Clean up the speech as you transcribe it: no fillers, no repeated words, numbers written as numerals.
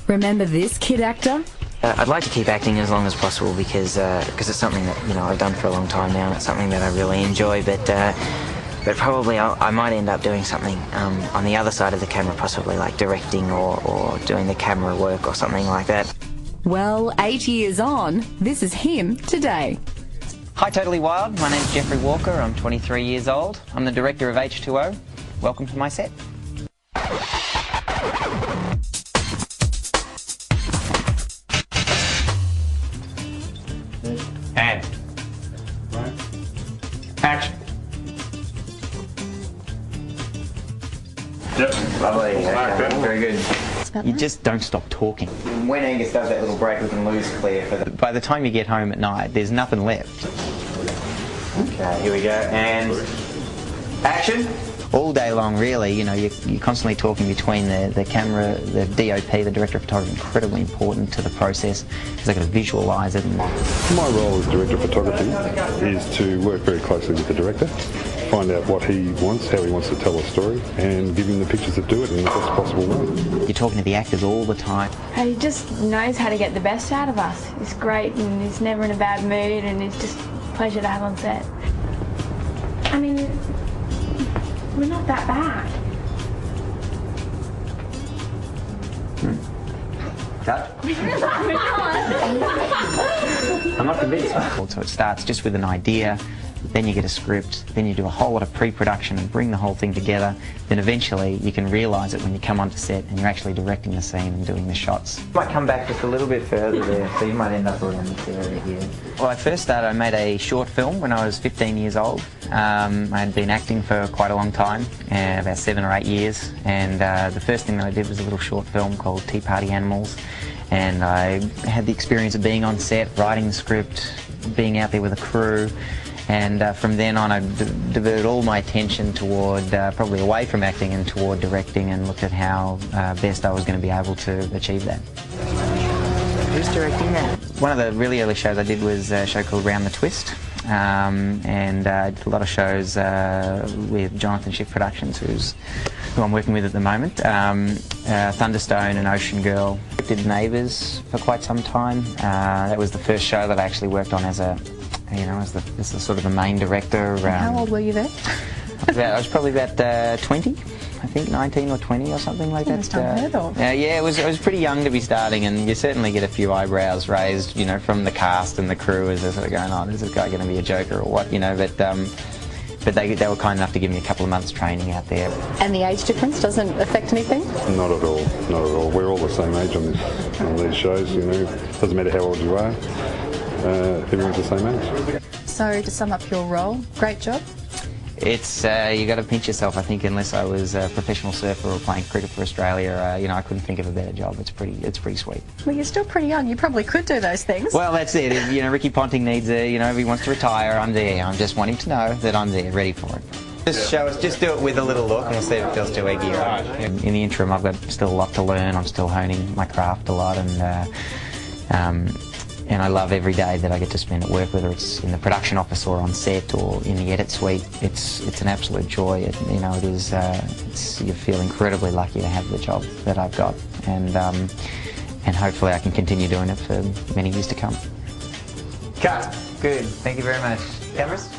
Remember this kid actor? I'd like to keep acting as long as possible because it's something that I've done for a long time now, and it's something that I really enjoy. But probably I might end up doing something on the other side of the camera, possibly like directing or doing the camera work or something like that. Well, 8 years on, this is him today. Hi, Totally Wild. My name's Jeffrey Walker. I'm 23 years old. I'm the director of H2O. Welcome to my set. And action. Yep. Lovely. Okay. Very good. You just don't stop talking. When Angus does that little break, we can lose Claire for the... By the time you get home at night, there's nothing left. Okay, here we go. And action. All day long, really, you're constantly talking between the camera, the DOP, the director of photography, incredibly important to the process because they've got to visualise it. My role as director of photography is to work very closely with the director, find out what he wants, how he wants to tell a story, and give him the pictures that do it in the best possible way. You're talking to the actors all the time. He just knows how to get the best out of us. He's great and he's never in a bad mood and he's just a pleasure to have on set. I mean, we're not that bad. Cut. I'm not convinced. So it starts just with an idea, then you get a script, then you do a whole lot of pre-production and bring the whole thing together. Then eventually you can realise it when you come onto set and you're actually directing the scene and doing the shots. Might come back just a little bit further there, so you might end up around this area here. Well, I first started, I made a short film when I was 15 years old. I had been acting for quite a long time, about 7 or 8 years, and the first thing that I did was a little short film called Tea Party Animals, and I had the experience of being on set, writing the script, being out there with a crew, and from then on I diverted all my attention toward, probably away from acting and toward directing, and looked at how best I was going to be able to achieve that. Who's directing that? One of the really early shows I did was a show called Round the Twist, and I did a lot of shows with Jonathan Schiff Productions, who I'm working with at the moment, Thunderstone and Ocean Girl. I did Neighbours for quite some time. That was the first show that I actually worked on as as the sort of the main director. How old were you there? I was probably about 20. I think 19 or 20 or something like that. Unheard of. Yeah, it was pretty young to be starting, and you certainly get a few eyebrows raised, from the cast and the crew as they're sort of going, oh, is this guy going to be a joker or what, but they were kind enough to give me a couple of months training out there. And the age difference doesn't affect anything? Not at all, not at all. We're all the same age on these shows, doesn't matter how old you are, everyone's the same age. So to sum up your role, great job? It's you got to pinch yourself. I think unless I was a professional surfer or playing cricket for Australia, I couldn't think of a better job. It's pretty sweet. Well, you're still pretty young. You probably could do those things. Well, that's it. Ricky Ponting needs if he wants to retire, I'm there. I'm just wanting to know that I'm there, ready for it. Just show us, just do it with a little look, and we'll see if it feels too eggy. Right? In the interim, I've got still a lot to learn. I'm still honing my craft a lot, and I love every day that I get to spend at work, whether it's in the production office or on set or in the edit suite. It's an absolute joy. It is. You feel incredibly lucky to have the job that I've got, and hopefully I can continue doing it for many years to come. Cut. Good. Thank you very much. Cameras?